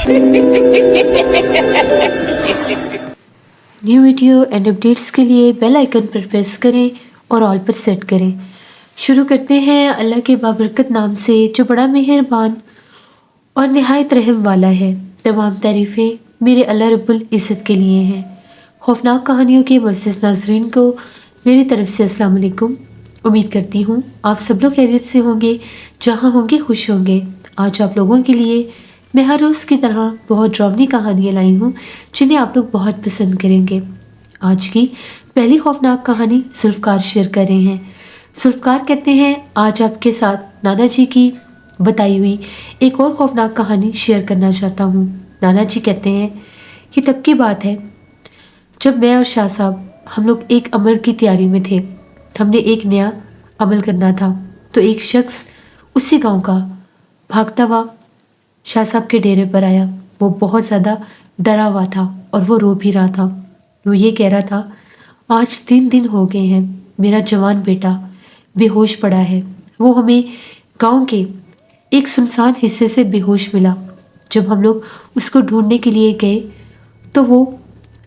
New video and updates के लिए bell icon पर प्रेस करें और ऑल पर सेट करें। शुरू करते हैं अल्लाह के बाबरकत नाम से जो बड़ा मेहरबान और निहायत रहम वाला है। तमाम तारीफ़ें मेरे अल्लाह रब्बुल इज़्ज़त के लिए हैं। खौफनाक कहानियों के मुअज़्ज़ज़ नाज़रीन को मेरी तरफ से अस्सलाम वालेकुम। उम्मीद करती हूँ आप सब लोग खैरियत से होंगे, जहाँ होंगे खुश होंगे। आज आप लोगों के लिए मैं हर रोज़ की तरह बहुत ड्रावनी कहानियाँ लाई हूँ जिन्हें आप लोग बहुत पसंद करेंगे। आज की पहली खौफनाक कहानी जुल्फ़कार शेयर कर रहे हैं। जुल्फ़कार कहते हैं आज आपके साथ नाना जी की बताई हुई एक और खौफनाक कहानी शेयर करना चाहता हूँ। नाना जी कहते हैं कि तब की बात है जब मैं और शाह साहब हम लोग एक अमल की तैयारी में थे। हमने एक नया अमल करना था तो एक शख्स उसी गांव का भागता हुआ शाह साहब के डेरे पर आया। वो बहुत ज़्यादा डरा हुआ था और वो रो भी रहा था। वो ये कह रहा था आज 3 दिन हो गए हैं, मेरा जवान बेटा बेहोश पड़ा है। वो हमें गांव के एक सुनसान हिस्से से बेहोश मिला। जब हम लोग उसको ढूंढने के लिए गए तो वो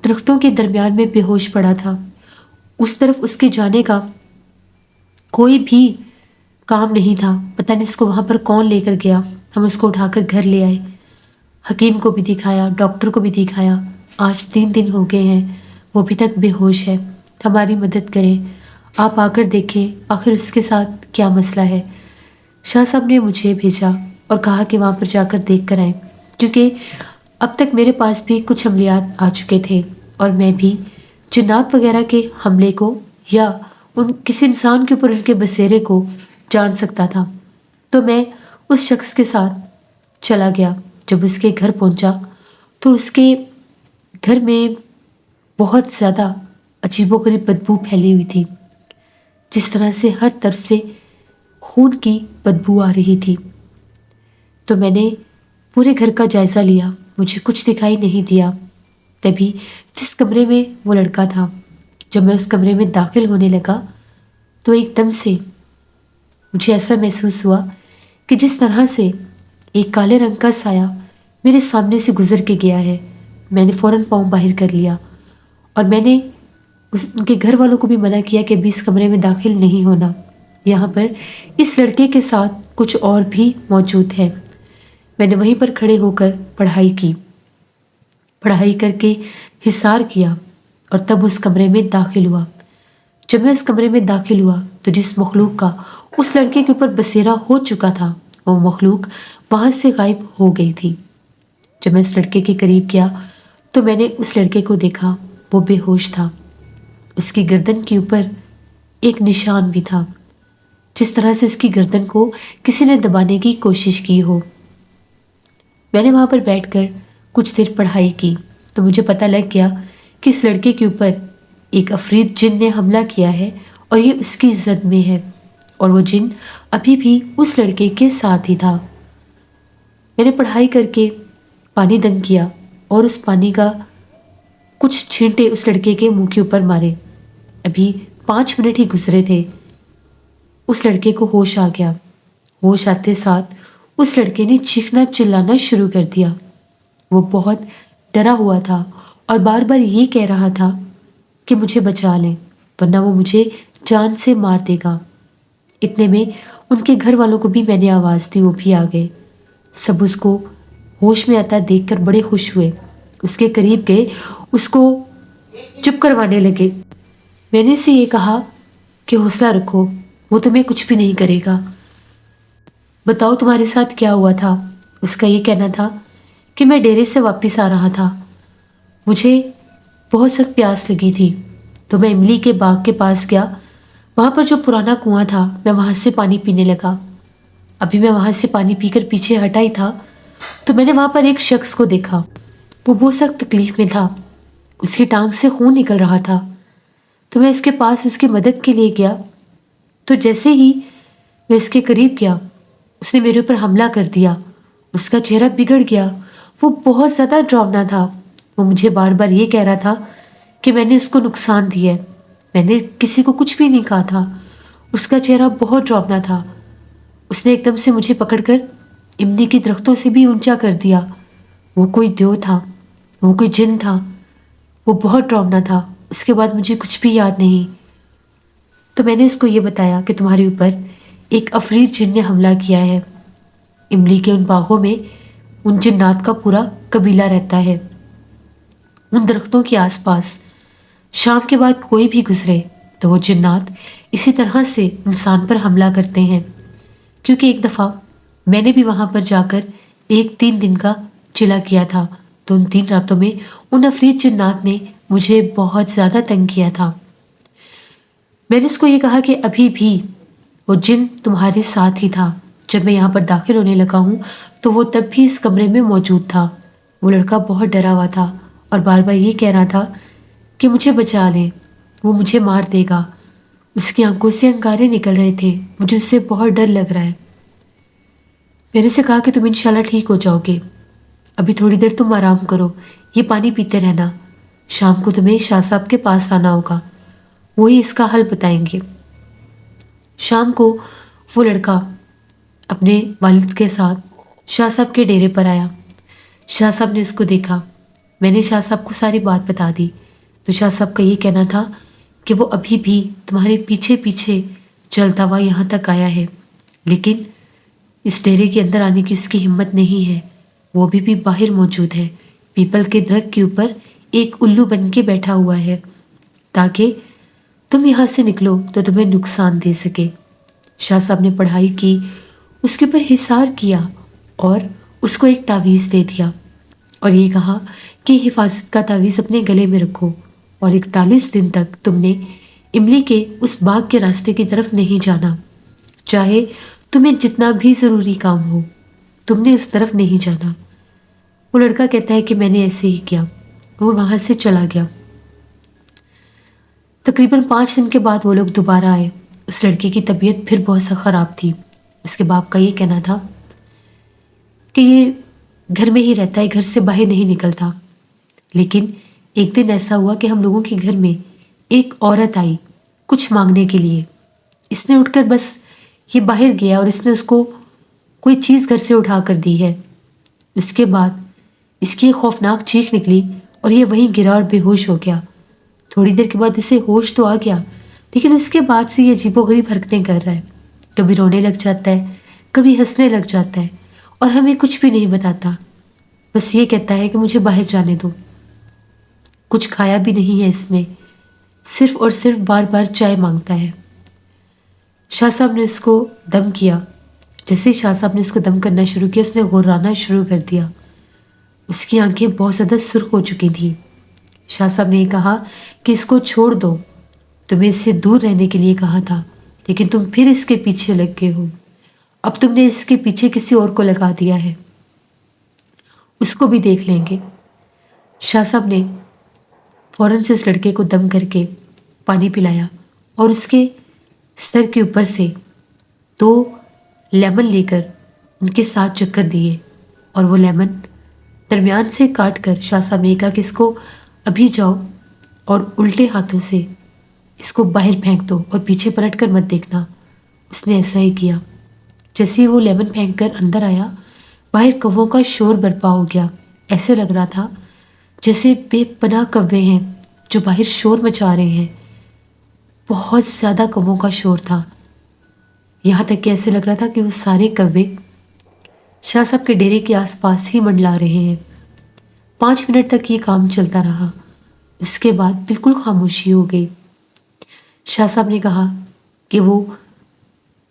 दरख्तों के दरमियान में बेहोश पड़ा था। उस तरफ उसके जाने का कोई भी काम नहीं था। पता नहीं उसको वहाँ पर कौन लेकर गया। हम उसको उठाकर घर ले आए, हकीम को भी दिखाया, डॉक्टर को भी दिखाया। आज 3 दिन हो गए हैं, वो अभी तक बेहोश है। हमारी मदद करें, आप आकर देखें आखिर उसके साथ क्या मसला है। शाह साहब ने मुझे भेजा और कहा कि वहाँ पर जाकर देख कर आएँ, क्योंकि अब तक मेरे पास भी कुछ अमलियात आ चुके थे और मैं भी जिन्नात वगैरह के हमले को या उन किसी इंसान के ऊपर उनके बसेरे को जान सकता था। तो मैं उस शख्स के साथ चला गया। जब उसके घर पहुंचा तो उसके घर में बहुत ज़्यादा अजीबोगरीब बदबू फैली हुई थी। जिस तरह से हर तरफ से खून की बदबू आ रही थी। तो मैंने पूरे घर का जायज़ा लिया, मुझे कुछ दिखाई नहीं दिया। तभी जिस कमरे में वो लड़का था, जब मैं उस कमरे में दाखिल होने लगा तो एकदम से मुझे ऐसा महसूस हुआ कि जिस तरह से एक काले रंग का साया मेरे सामने से गुजर के गया है। मैंने फ़ौरन पाँव बाहर कर लिया और मैंने उनके घर वालों को भी मना किया कि अभी इस कमरे में दाखिल नहीं होना। यहाँ पर इस लड़के के साथ कुछ और भी मौजूद है। मैंने वहीं पर खड़े होकर पढ़ाई की, पढ़ाई करके हिसार किया और तब उस कमरे में दाखिल हुआ। जब मैं उस कमरे में दाखिल हुआ तो जिस मखलूक का उस लड़के के ऊपर बसेरा हो चुका था वो मखलूक वहाँ से गायब हो गई थी। जब मैं उस लड़के के करीब गया तो मैंने उस लड़के को देखा, वो बेहोश था। उसकी गर्दन के ऊपर एक निशान भी था, जिस तरह से उसकी गर्दन को किसी ने दबाने की कोशिश की हो। मैंने वहाँ पर बैठकर कुछ देर पढ़ाई की तो मुझे पता लग गया कि इस लड़के के ऊपर एक अफरीद जिन ने हमला किया है और ये उसकी जद में है और वो जिन अभी भी उस लड़के के साथ ही था। मैंने पढ़ाई करके पानी दम किया और उस पानी का कुछ छींटे उस लड़के के मुंह के ऊपर मारे। अभी 5 मिनट ही गुजरे थे, उस लड़के को होश आ गया। होश आते साथ उस लड़के ने चीखना चिल्लाना शुरू कर दिया। वो बहुत डरा हुआ था और बार बार ये कह रहा था कि मुझे बचा लें वरना वो मुझे जान से मार देगा। इतने में उनके घर वालों को भी मैंने आवाज़ दी, वो भी आ गए। सब उसको होश में आता देखकर बड़े खुश हुए। उसके करीब गए, उसको चुप करवाने लगे। मैंने उसे ये कहा कि हौसला रखो, वो तुम्हें कुछ भी नहीं करेगा। बताओ तुम्हारे साथ क्या हुआ था। उसका ये कहना था कि मैं डेरे से वापस आ रहा था, मुझे बहुत सख्त प्यास लगी थी तो मैं इमली के बाग के पास गया। वहाँ पर जो पुराना कुआं था मैं वहाँ से पानी पीने लगा। अभी मैं वहाँ से पानी पीकर पीछे हटा ही था तो मैंने वहाँ पर एक शख्स को देखा। वो बहुत सख्त तकलीफ में था, उसकी टांग से खून निकल रहा था। तो मैं उसके पास उसकी मदद के लिए गया तो जैसे ही मैं उसके करीब गया उसने मेरे ऊपर हमला कर दिया। उसका चेहरा बिगड़ गया, वो बहुत ज़्यादा डरावना था। वो मुझे बार बार ये कह रहा था कि मैंने उसको नुकसान दिया है, मैंने किसी को कुछ भी नहीं कहा था। उसका चेहरा बहुत डरावना था। उसने एकदम से मुझे पकड़कर इमली की दरख्तों से भी ऊंचा कर दिया वो कोई देव था, वो कोई जिन था, वो बहुत डरावना था। उसके बाद मुझे कुछ भी याद नहीं। तो मैंने उसको ये बताया कि तुम्हारे ऊपर एक अफरीत जिन ने हमला किया है। इमली के उन बागों में उन जिन्नात का पूरा कबीला रहता है। उन दरख्तों के आसपास शाम के बाद कोई भी गुजरे तो वो जिन्नात इसी तरह से इंसान पर हमला करते हैं। क्योंकि एक दफ़ा मैंने भी वहाँ पर जाकर एक 3 दिन का चिला किया था, तो उन 3 रातों में उन अफरीत जिन्नात ने मुझे बहुत ज़्यादा तंग किया था। मैंने उसको ये कहा कि अभी भी वो जिन तुम्हारे साथ ही था। जब मैं यहाँ पर दाखिल होने लगा हूँ तो वो तब भी इस कमरे में मौजूद था। वो लड़का बहुत डरा हुआ था और बार बार ये कह रहा था कि मुझे बचा लें, वो मुझे मार देगा। उसकी आंखों से अंगारे निकल रहे थे। मुझे उससे बहुत डर लग रहा है। मैंने उसे कहा कि तुम इंशाल्लाह ठीक हो जाओगे, अभी थोड़ी देर तुम आराम करो, ये पानी पीते रहना। शाम को तुम्हें शाह साहब के पास आना होगा, वो ही इसका हल बताएंगे। शाम को वो लड़का अपने वालिद के साथ शाह साहब के डेरे पर आया। शाह साहब ने उसको देखा। मैंने शाह साहब को सारी बात बता दी। तो शाह साहब का ये कहना था कि वो अभी भी तुम्हारे पीछे पीछे चलता हुआ यहाँ तक आया है, लेकिन इस डेरे के अंदर आने की उसकी हिम्मत नहीं है। वो अभी भी बाहर मौजूद है, पीपल के दरख्त के ऊपर एक उल्लू बन के बैठा हुआ है, ताकि तुम यहाँ से निकलो तो तुम्हें नुकसान दे सके। शाह साहब ने पढ़ाई की, उसके ऊपर हिसार किया और उसको एक तावीज़ दे दिया और ये कहा कि हिफाजत का तावीज़ अपने गले में रखो और 41 दिन तक तुमने इमली के उस बाग के रास्ते की तरफ नहीं जाना। चाहे तुम्हें जितना भी ज़रूरी काम हो, तुमने उस तरफ नहीं जाना। वो लड़का कहता है कि मैंने ऐसे ही किया। वो वहाँ से चला गया। तकरीबन 5 दिन के बाद वो लोग दोबारा आए। उस लड़के की तबीयत फिर बहुत सा ख़राब थी। उसके बाप का ये कहना था कि ये घर में ही रहता है, घर से बाहर नहीं निकलता। लेकिन एक दिन ऐसा हुआ कि हम लोगों के घर में एक औरत आई कुछ मांगने के लिए। इसने उठकर बस ये बाहर गया और इसने उसको कोई चीज़ घर से उठा कर दी है। इसके बाद इसकी खौफनाक चीख निकली और ये वहीं गिरा और बेहोश हो गया। थोड़ी देर के बाद इसे होश तो आ गया, लेकिन उसके बाद से ये अजीबोगरीब हरकतें कर रहा है। कभी रोने लग जाता है, कभी हंसने लग जाता है और हमें कुछ भी नहीं बताता। बस ये कहता है कि मुझे बाहर जाने दो। कुछ खाया भी नहीं है इसने, सिर्फ और सिर्फ बार बार चाय मांगता है। शाह साहब ने इसको दम किया। जैसे ही शाह साहब ने इसको दम करना शुरू किया, उसने गुर्राना शुरू कर दिया। उसकी आंखें बहुत ज़्यादा सुर्ख हो चुकी थी। शाह साहब ने कहा कि इसको छोड़ दो, तुम्हें इससे दूर रहने के लिए कहा था, लेकिन तुम फिर इसके पीछे लग गए हो। अब तुमने इसके पीछे किसी और को लगा दिया है, उसको भी देख लेंगे। शाह साहब ने फौरन से उस लड़के को दम करके पानी पिलाया और उसके सर के ऊपर से 2 लेमन लेकर उनके 7 चक्कर दिए और वो लेमन दरमियान से काट कर शाह साहब ने कहा कि इसको अभी जाओ और उल्टे हाथों से इसको बाहर फेंक दो और पीछे पलट कर मत देखना। उसने ऐसा ही किया। जैसे ही वो लेमन फेंक कर अंदर आया, बाहर कौवों का शोर बर्पा हो गया। ऐसे लग रहा था जैसे बेपनाह कौवे हैं जो बाहर शोर मचा रहे हैं। बहुत ज़्यादा कौवों का शोर था। यहाँ तक कि ऐसे लग रहा था कि वो सारे कौवे शाह साहब के डेरे के आसपास ही मंडला रहे हैं। 5 मिनट तक ये काम चलता रहा। इसके बाद बिल्कुल खामोशी हो गई। शाह साहब ने कहा कि वो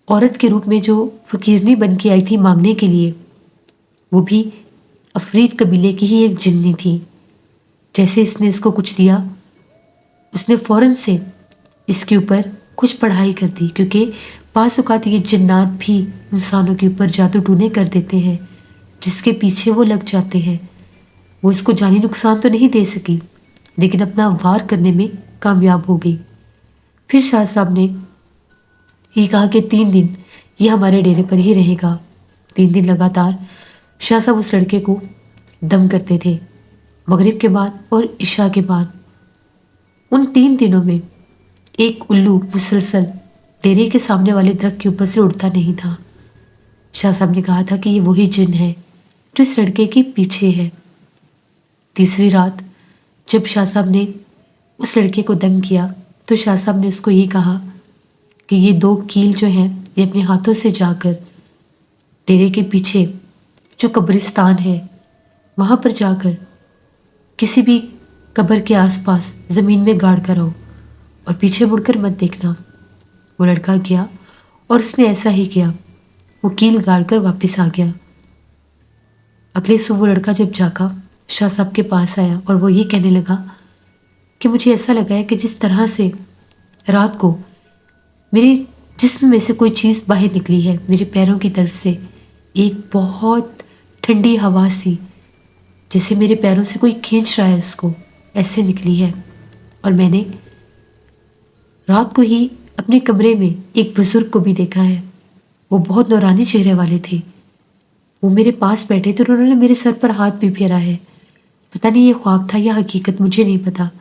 औरत के रूप में जो फकीरनी बन के आई थी मांगने के लिए, वो भी अफरीद कबीले की ही एक जिन्नी थी। जैसे इसने इसको कुछ दिया, उसने फ़ौरन से इसके ऊपर कुछ पढ़ाई कर दी, क्योंकि पास औकात ये जिन्नात भी इंसानों के ऊपर जादू टूने कर देते हैं, जिसके पीछे वो लग जाते हैं। वो इसको जानी नुकसान तो नहीं दे सकी, लेकिन अपना वार करने में कामयाब हो गई। फिर शाह साहब ने ये कहा कि 3 दिन ये हमारे डेरे पर ही रहेगा। 3 दिन लगातार शाह साहब उस लड़के को दम करते थे, मगरिब के बाद और इशा के बाद। उन 3 दिनों में एक उल्लू मुसलसल डेरे के सामने वाले दरख्त के ऊपर से उड़ता नहीं था। शाह साहब ने कहा था कि ये वही जिन है जो इस लड़के के पीछे है। तीसरी रात जब शाह साहब ने उस लड़के को दम किया तो शाह साहब ने उसको ये कहा कि ये 2 कील जो हैं ये अपने हाथों से जाकर डेरे के पीछे जो कब्रिस्तान है वहाँ पर जाकर किसी भी कब्र के आसपास ज़मीन में गाड़ कर आओ और पीछे मुड़कर मत देखना। वो लड़का गया और उसने ऐसा ही किया। वो कील गाड़ कर वापस आ गया। अगले सुबह वो लड़का जब जागा शाह साहब के पास आया और वो ये कहने लगा कि मुझे ऐसा लगा है कि जिस तरह से रात को मेरे जिस्म में से कोई चीज़ बाहर निकली है, मेरे पैरों की तरफ से एक बहुत ठंडी हवा सी, जैसे मेरे पैरों से कोई खींच रहा है उसको, ऐसे निकली है। और मैंने रात को ही अपने कमरे में एक बुज़ुर्ग को भी देखा है। वो बहुत नूरानी चेहरे वाले थे। वो मेरे पास बैठे थे और उन्होंने मेरे सर पर हाथ भी फेरा है। पता नहीं ये ख्वाब था या हकीकत, मुझे नहीं पता।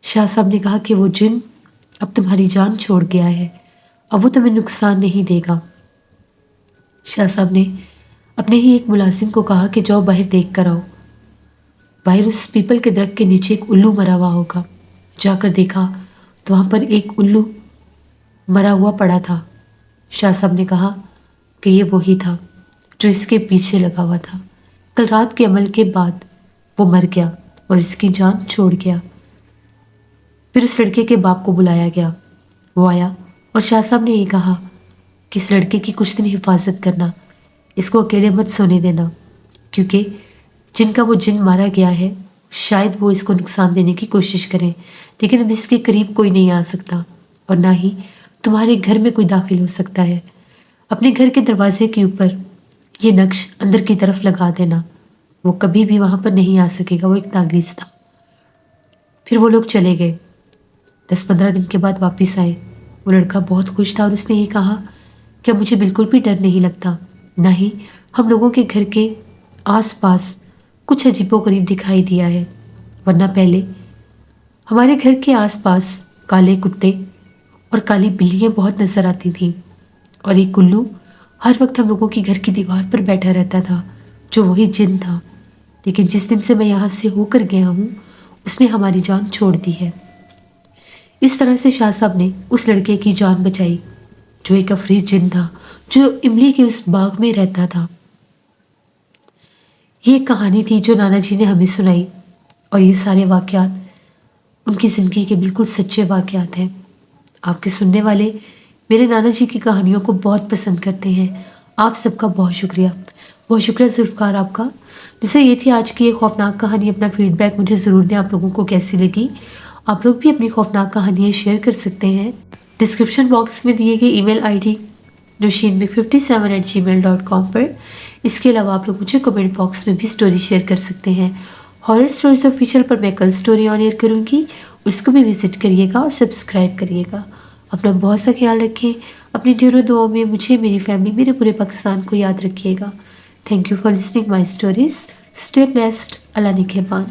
शाह साहब ने कहा कि वो जिन अब तुम्हारी जान छोड़ गया है, अब वो तुम्हें नुकसान नहीं देगा। शाह साहब ने अपने ही एक मुलाजिम को कहा कि जाओ बाहर देख कर आओ। बाहर उस पीपल के दरख्त के नीचे एक उल्लू मरा हुआ होगा। जाकर देखा तो वहाँ पर एक उल्लू मरा हुआ पड़ा था। शाह साहब ने कहा कि ये वही था जो इसके पीछे लगा हुआ था। कल रात के अमल के बाद वो मर गया और इसकी जान छोड़ गया। फिर उस लड़के के बाप को बुलाया गया। वो आया और शाह साहब ने ये कहा कि इस लड़के की कुछ दिन हिफाजत करना, इसको अकेले मत सोने देना, क्योंकि जिनका वो जिन मारा गया है शायद वो इसको नुकसान देने की कोशिश करें, लेकिन अब इसके करीब कोई नहीं आ सकता और ना ही तुम्हारे घर में कोई दाखिल हो सकता है। अपने घर के दरवाजे के ऊपर ये नक्श अंदर की तरफ लगा देना, वो कभी भी वहाँ पर नहीं आ सकेगा। वो एक तावीज़ था। फिर वो लोग चले गए। 10-15 दिन के बाद वापस आए। वो लड़का बहुत खुश था और उसने ये कहा कि अब मुझे बिल्कुल भी डर नहीं लगता, ना ही हम लोगों के घर के आसपास कुछ अजीबोगरीब दिखाई दिया है, वरना पहले हमारे घर के आसपास काले कुत्ते और काली बिल्लियाँ बहुत नज़र आती थीं और एक उल्लू हर वक्त हम लोगों की घर की दीवार पर बैठा रहता था, जो वही जिन था। लेकिन जिस दिन से मैं यहाँ से होकर गया हूँ उसने हमारी जान छोड़ दी है। इस तरह से शाह साहब ने उस लड़के की जान बचाई जो एक अफरीद जिन था, जो इमली के उस बाग में रहता था। ये एक कहानी थी जो नाना जी ने हमें सुनाई और ये सारे वाक़यात उनकी ज़िंदगी के बिल्कुल सच्चे वाक़यात हैं। आपके सुनने वाले मेरे नाना जी की कहानियों को बहुत पसंद करते हैं। आप सबका बहुत शुक्रिया ज़ुल्फ़कार आपका। जैसे ये थी आज की ये खौफनाक कहानी। अपना फीडबैक मुझे ज़रूर दें, आप लोगों को कैसी लगी। आप लोग भी अपनी खौफनाक कहानियाँ शेयर कर सकते हैं। डिस्क्रिप्शन बॉक्स में दिए गए ईमेल आईडी nushinvik57@gmail.com पर। इसके अलावा आप लोग मुझे कमेंट बॉक्स में भी स्टोरी शेयर कर सकते हैं। हॉरर स्टोरीज ऑफिशियल पर मैं कल स्टोरी ऑन एयर करूँगी, उसको भी विजिट करिएगा और सब्सक्राइब करिएगा। अपना बहुत सा ख्याल रखें। अपनी ढेरों दुआओं में मुझे, मेरी फैमिली, मेरे पूरे पाकिस्तान को याद रखिएगा। Thank you for listening my stories. Stay blessed. अल्लाह निगहबान।